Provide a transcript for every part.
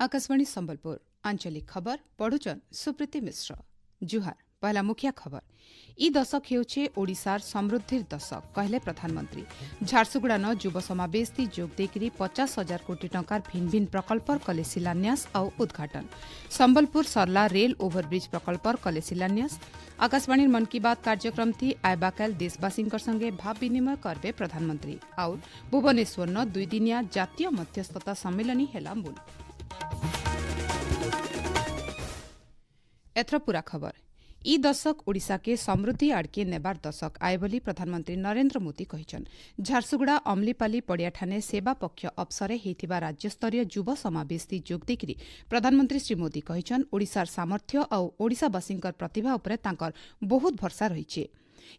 आकाशवाणी संबलपुर आंचलिक खबर पढ़ुचन सुप्रीति मिश्र। जुहार पहला मुख्य खबर ई दशक हेउछे ओडिशार समृद्धिर दशक कहले प्रधानमंत्री। झारसुगुड़ा युव समावेश जोग देकरी 50,000 कोटी टंकार भिन्न भिन्न प्रकल्पर कले शिलान्यास और उद्घाटन। संबलपुर सरला रेल ओभरब्रिज प्रकल्पर कले शिलान्यास। आकाशवाणी मन की बात कार्यक्रम थी आयबाकाल देशवासी संगे भाव विनिमय करबे प्रधानमंत्री। और भुवनेश्वर 2 दिनिया जातीय मध्यस्थता सम्मेलन हेला मूल। एथर पूरा खबर ई दशक ओडिशा के समृद्धि आड़के नेबार दशक आए बोली प्रधानमंत्री नरेंद्र मोदी कहिछन। झारसुगुड़ा अमलीपाली पड़ियाठाने सेवा पक्ष अवसरे हेतिबा राज्यस्तरीय युव समावेश जोग देकरी प्रधानमंत्री श्री मोदी कहिछन ओडिशार सामर्थ्य और ओडिशावासींकर प्रतिभा उपरे तांकर बहुत भरसा रहिछे।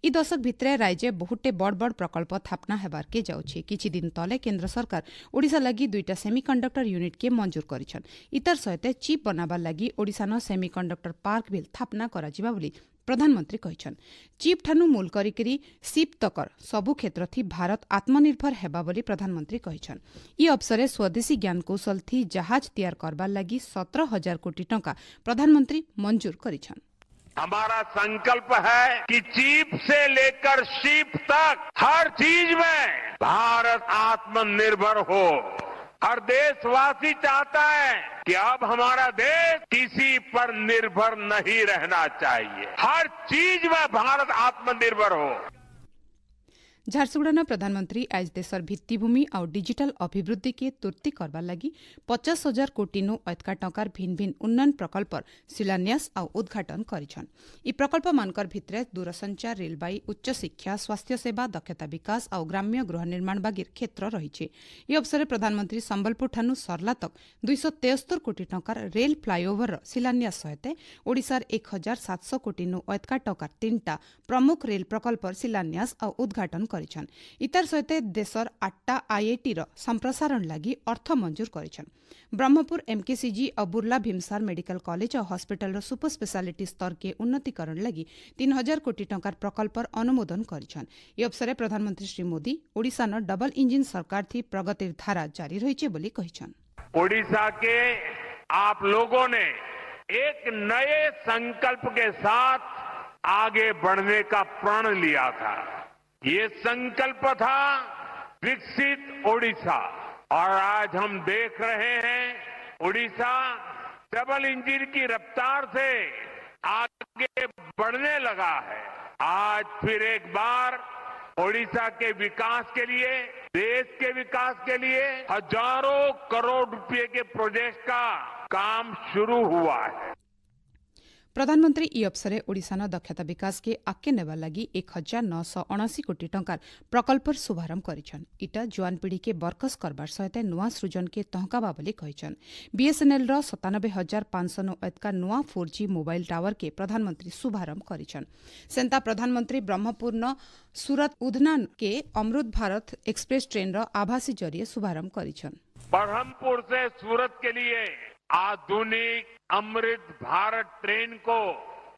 ई दशक भितरे राज्य बहुटे बड़ बड़ प्रकल्प थापना हेबार के जाउछे। किछि दिन तले केन्द्र सरकार ओडिशा लागि 2टा सेमीकंडक्टर यूनिट के मंजूर करिछन। इतर सहित चिप बनाबार लागि ओडिशान सेमीकंडक्टर पार्क भी स्थापना कराजिबा बोली प्रधानमंत्री कहिछन। चिप ठानु मूल करिकरी सिप तकर सबु क्षेत्र थी भारत आत्मनिर्भर हेबा बोली प्रधानमंत्री कहिछन। ई अवसरे स्वदेशी ज्ञान कौशल थी जहाज तैयार करबार लागि 17,000 कोटी टंका प्रधानमंत्री मंजूर करिछन। हमारा संकल्प है कि चिप से लेकर शिप तक हर चीज में भारत आत्मनिर्भर हो। हर देशवासी चाहता है कि अब हमारा देश किसी पर निर्भर नहीं रहना चाहिए। हर चीज में भारत आत्मनिर्भर हो। झारसुगुड़ा प्रधानमंत्री आज देशर भित्तिभूमि और डिजिटल अभिवृद्धि के तुर्ती करबार लागि 50,000 कोटी नु अधिक टंकार भिन्न भिन्न उन्नयन प्रकल्पर शिलान्यास और उद्घाटन करिछन। ई प्रकल्प मानकर भितरे दूरसंचार, रेलबाई, उच्च शिक्षा, स्वास्थ्य सेवा, दक्षता विकास और ग्राम्य गृह निर्माण बागिर क्षेत्र रहिछे। ई अवसरे प्रधानमंत्री संबलपुर ठानु सरला तक 273 कोटी टंकार रेल फ्लाईओवर शिलान्यास सहित ओडिशार 1,700 कोटी नु अधिक टंकार 3टा प्रमुख रेल प्रकल्पर शिलान्यास और उद्घाटन करिछन। इतर सहित देशर 8टा आईआईटी रो संप्रसारण लागि अर्थ मंजूर करिछन। ब्रह्मपुर एमकेसीजी और बुर्ला भीमसार मेडिकल कॉलेज और हॉस्पिटल रो सुपर स्पेशलिटी स्तर के उन्नतीकरण लागि 3,000 कोटी टंकार प्रकल्पर अनुमोदन करिछन। ई अवसरे प्रधानमंत्री श्री मोदी ओडिशा न डबल इंजिन सरकार थी प्रगतिर धारा जारी रहिछे बोली कहिछन। ओडिशा के आप लोगों ने एक नए संकल्प के साथ आगे बढ़ने का प्रण लिया था। ये संकल्प था विकसित ओडिशा, और आज हम देख रहे हैं ओडिशा डबल इंजन की रफ्तार से आगे बढ़ने लगा है। आज फिर एक बार ओडिशा के विकास के लिए, देश के विकास के लिए हजारों करोड़ रुपए के प्रोजेक्ट का काम शुरू हुआ है। प्रधानमंत्री ई अवसरे ओडिशा न दक्षता विकास के आगे नेबार लागि 1,979 कोटी टंकार प्रकल्पर शुभारंभ करिछन। इटा जुआन पीढ़ी के बरकस करबार सहित नुआ सृजन के तहकाबा बोली कहिछन। बीएसएनएल रो 97,500 नु अधिक नुआ 4G मोबाइल टावर के प्रधानमंत्री शुभारंभ करिछन। सेंता प्रधानमंत्री ब्रह्मपुर न सूरत उधना के अमृत भारत एक्सप्रेस ट्रेन रो आभासी जरिए शुभारंभ करिछन। ब्रह्मपुर से सूरत के लिए आधुनिक अमृत भारत ट्रेन को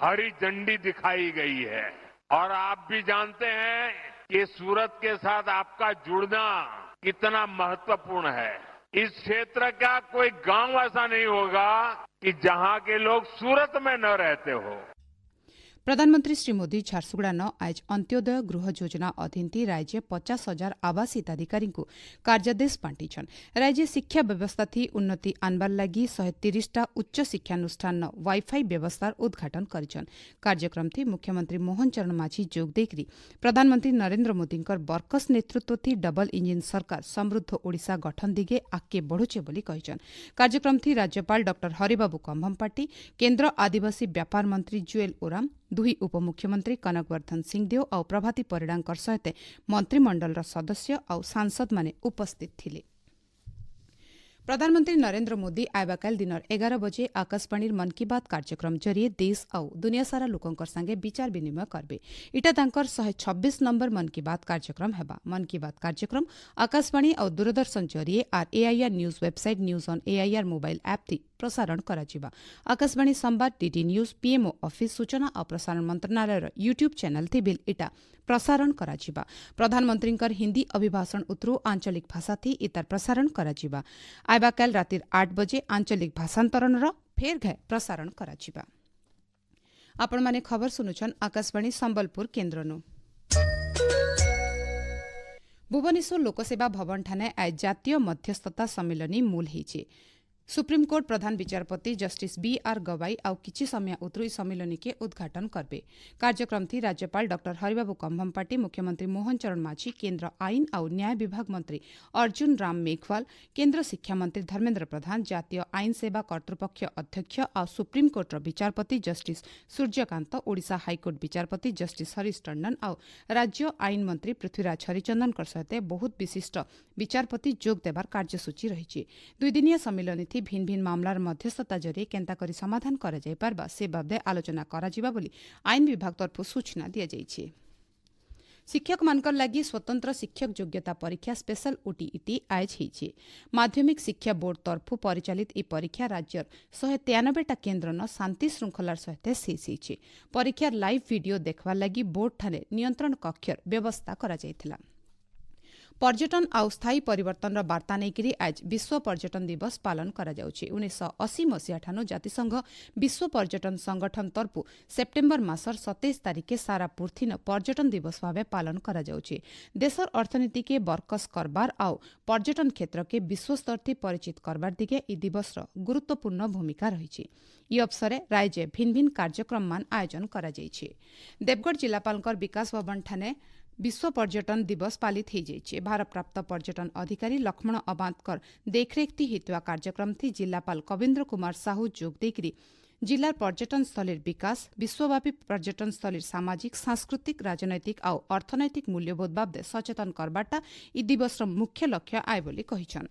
हरी झंडी दिखाई गई है। और आप भी जानते हैं कि सूरत के साथ आपका जुड़ना कितना महत्वपूर्ण है। इस क्षेत्र का कोई गांव ऐसा नहीं होगा कि जहां के लोग सूरत में न रहते हो। प्रधानमंत्री श्री मोदी झारसुगुड़ा न आज अंत्योदय गृह योजना अधीन थी राज्य 50,000 आवास हिताधिकारी को कार्यादेश बांटीछन। राज्य शिक्षा व्यवस्था थी उन्नति आनबार लागि 130टा उच्च शिक्षानुष्ठान न वाईफाई व्यवस्थार उद्घाटन करिछन। कार्यक्रम थी मुख्यमंत्री मोहन चरण माझी जोग देकरी प्रधानमंत्री नरेंद्र मोदींकर बरकस नेतृत्व थी डबल इंजिन सरकार समृद्ध ओडिशा गठन दिगे आगे बढ़ुचे बोली कहिछन। कार्यक्रम थी राज्यपाल डॉ हरिबाबू कंभमपाटी, केन्द्र आदिवासी व्यापार मंत्री जुएल ओराम, दुई उपमुख्यमंत्री कनकवर्धन सिंहदेव और प्रभाती परिडांकर सहित मंत्रिमंडल सदस्य और सांसद माने उपस्थित थिले। प्रधानमंत्री नरेंद्र मोदी आयबाकाल दिन 11 बजे आकाशवाणी मन की बात कार्यक्रम जरिए देश आउ दुनिया सारा लोकंकर संगे विचार विनिमय करबे। इटा तांकर 126 नंबर मन की बात कार्यक्रम हेबा। मन की बात कार्यक्रम आकाशवाणी आउ दूरदर्शन जरिए आर AIR news website news on AIR mobile app थी प्रसारण कराजिबा। आकाशवाणी संवाद डीडी न्यूज पीएमओ ऑफिस सूचना और प्रसारण मंत्रणालय यूट्यूब चैनल थी बिल इटा प्रसारण कराजिबा। प्रधानमंत्रींकर हिंदी अभिभाषण उतरू आंचलिक भाषा थी इतार प्रसारण कराजिबा। आयबाकाल रातिर 8 बजे आंचलिक भाषांतरणर फेर घाय प्रसारण कराजिबा। आपण माने खबर सुनुछन आकाशवाणी संबलपुर केन्द्रनु। भुवनेश्वर लोकसेवा भवन ठाने आज जातीय मध्यस्थता सम्मेलनी मूल होइछे। सुप्रीमकोर्ट प्रधान विचारपति जस्टिस बीआर गवाई आउ किछि समय उतरू सम्मेलनी के उद्घाटन करबे। कार्यक्रम थी राज्यपाल डॉक्टर हरिबाबू कंभमपाटी, मुख्यमंत्री मोहन चरण माझी, केन्द्र आईन आउ न्याय विभाग मंत्री अर्जुन राम मेघवाल, केन्द्र शिक्षा मंत्री धर्मेन्द्र प्रधान, जातीय आईन सेवा कर्तृपक्ष अध्यक्ष आउ सुप्रीमकोर्टर विचारपति जस्टिस सूर्यकांत, ओडिशा हाईकोर्ट विचारपति जस्टिस हरीश टंडन आउ राज्य आईन मंत्री पृथ्वीराज हरिचंदन सहित बहुत विशिष्ट विचारपति जोग देवार कार्यसूची रही। 2 दिनिया सम्मेलन थी भिन्न भिन्न मामलार मध्यस्थता जरिए केंता करी समाधान करा जाय पारबा से बाबदे आलोचना कराजिबा बोली आईन विभाग तरफ सूचना दिया जायछि। शिक्षक मानकर लागि स्वतंत्र शिक्षक योग्यता परीक्षा स्पेशल ओटीईटी आज होइछि। माध्यमिक शिक्षा बोर्ड तरफ परिचालित ई परीक्षा राज्यर 193टा केन्द्र न शांति श्रृंखलार सहित शेष होइछि। परीक्षा लाइव वीडियो देखवा लागि बोर्ड ठाने नियंत्रण कक्षर व्यवस्था करा जायथिला। पर्यटन आउ स्थायी परिवर्तन वार्ता नहीं आज विश्व पर्यटन दिवस पालन करा जाउछि। 1980 मसीहा ठानु जातिसंघ विश्व पर्यटन संगठन तरफ सेप्टेम्बर मासर 27 तारिखे सारा पृथ्वी पर्यटन दिवस भावे पालन करा जाउछि। देशर अर्थनीति के बरकस करबार आउ पर्यटन क्षेत्र के विश्वस्तर थी परिचित करबार दिगे ई दिवस गुरुत्वपूर्ण भूमिका रही। ई अवसर राज्य भिन्न भिन्न कार्यक्रम मान आयोजन करा जाइछि। देवगढ़ जिलापालकर विकास भवन ठाने विश्व पर्यटन दिवस पालित हो जाइए। भारप्राप्त पर्यटन अधिकारी लक्ष्मण अबांतकर देखरेख थी हितवा कार्यक्रम थी जिलापाल कविन्द्र कुमार साहू जोग देकरी जिलार पर्यटन स्थलीर विकास, विश्वव्यापी पर्यटन स्थलीर सामाजिक, सांस्कृतिक, राजनैतिक आउ अर्थनैतिक मूल्यबोध बाबदे सचेतन करबाटा ई दिवस मुख्य लक्ष्य आए बोली कहिछन।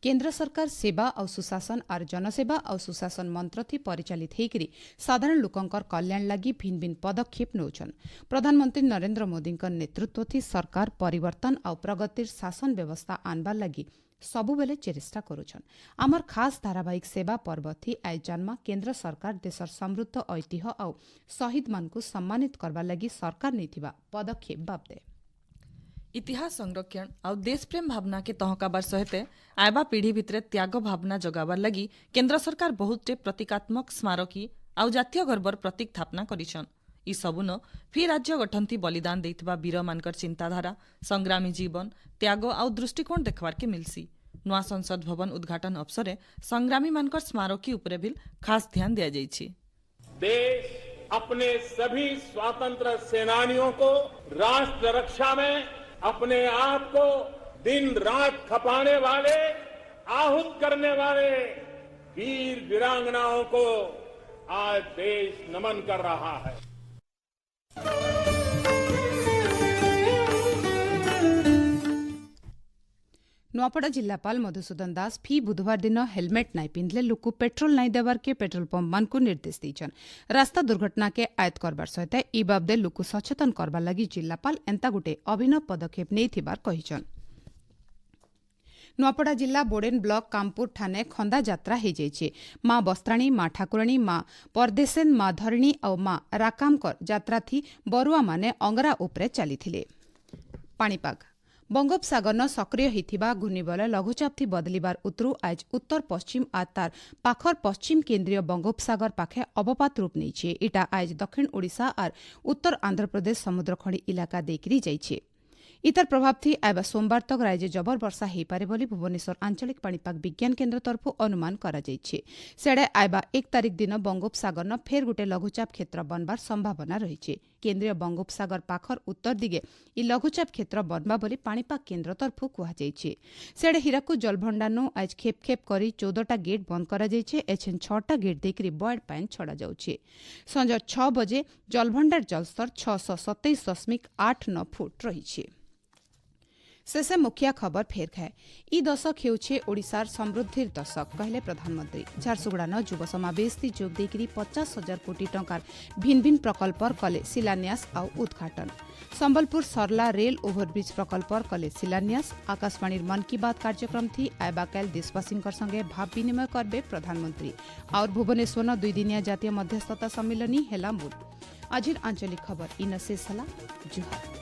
केन्द्र सरकार सेवा और सुशासन और जनसेवा और सुशासन मंत्र थी परिचालित होकर साधारण लोकंकर कल्याण लगी भिन्न भिन्न पदक्षेप नौछन। प्रधानमंत्री नरेंद्र मोदी नेतृत्व थी सरकार परिवर्तन और प्रगतिर शासन व्यवस्था आनबार लगी सबुबेले चेष्टा करुछन। आमर खास धारावाहिक सेवा पर्व थी आज जन्म केन्द्र सरकार देशर समृद्ध ऐतिह्य और शहीद मान को सम्मानित करबार लगी सरकार नैथिबा पदक्षेप बाबदे इतिहास संरक्षण और देशप्रेम भावना के तहकाबार सहित आयबा पीढ़ी भितर त्याग भावना जगाबार लगी केन्द्र सरकार बहुतटे प्रतीकात्मक स्मारकी और जातीय गर्वर प्रतीक स्थापना करिछन। ई सबुन फी राज्य गठन थी बलिदान देइथिबा वीर मानकर चिंताधारा, संग्रामी जीवन, त्याग और दृष्टिकोण देखबार के मिलसी। नुआ संसद भवन उद्घाटन अवसर संग्रामी मानकर स्मारकी उपरे भी खास ध्यान दिया जाइछि। देश अपने सभी स्वतंत्र सेनानियों को राष्ट्र रक्षा में अपने आप को दिन रात खपाने वाले, आहूत करने वाले वीर वीरांगनाओं को आज देश नमन कर रहा है। नुआपड़ा जिलापाल मधुसूदन दास फी बुधवार दिन हेलमेट नहीं पिंधले लोक पेट्रोल नहीं देवार के पेट्रोल पंप मान को निर्देश दीछन। रास्ता दुर्घटना के आयत करबार सहित ई बाबदे लोक सचेतन करबार लगी जिलापाल एंता गुटे अभिनव पदक्षेप नेइथिबार कहिछन। नुआपड़ा जिला बोडेन ब्लॉक कामपुर ठाने खंदा यात्रा हो जाइए। माँ बस्त्राणी, माँ ठाकुराणी, माँ परदेसेन, माँ धरणी और माँ राकामकर यात्रा थी बरुआ माने अंगरा उपरे चली। पाणीपाग बंगोपसागर न सक्रिय होइथिबा घूर्णिबलय लघुचाप थी बदलिबार उतरू आज उत्तर पश्चिम आ तार पाखर पश्चिम केन्द्रीय बंगोपसागर पाखे अवपात रूप नैछे। इटा आज दक्षिण ओडिशा और उत्तर आंध्र प्रदेश समुद्रखणी इलाका देखिरी जाइछे। इतर प्रभाव थी आयबा सोमवार तक राज्य जबर वर्षा हो पारे बोली भुवनेश्वर आंचलिक पाणीपाग विज्ञान केन्द्र तरफ अनुमान करा जाइछे। सेडे आयबा 1 तारिख दिन बंगोपसागर न फेर गुटे लघुचाप क्षेत्र बनबार संभावना रहिछे। केन्द्रीय बंगोपसागर पाखर उत्तर दिगे इ लघुचाप क्षेत्र बनबा बोली पाणीपाग केन्द्र तरफु कुहाଯାଇଛି। सेडे हीराकुद जलभंडारनु आज खेप खेप करी 14टा गेट बंद करा जाइछे। एछेन 6टा गेट देकरी बॉयड पानी छड़ा जाउछे। संज 6 बजे जलभंडार जलस्तर 627.89 फुट रहिछे। शेषे मुखिया खबर फेर खाए इ दशक हेउछे ओडिशार समृद्धिर दशक कहले प्रधानमंत्री। झारसुगुड़ा न युव समावेश जोग देकरी 50,000 कोटी टंकार भिन्न भिन्न प्रकल्प कले शिलान्यास आउ उद्घाटन। संबलपुर सरला रेल ओभरब्रिज प्रकल्प कले शिलान्यास। आकाशवाणी मन की बात कार्यक्रम थी आयबा काल देशवासी संगे भाव विनिमय करबे प्रधानमंत्री। और भुवनेश्वर न 2 दिनिया जातीय मध्यस्थता सम्मेलनी हेला मूल। आजिर आंचलिक खबर इन शेष हला जुहार।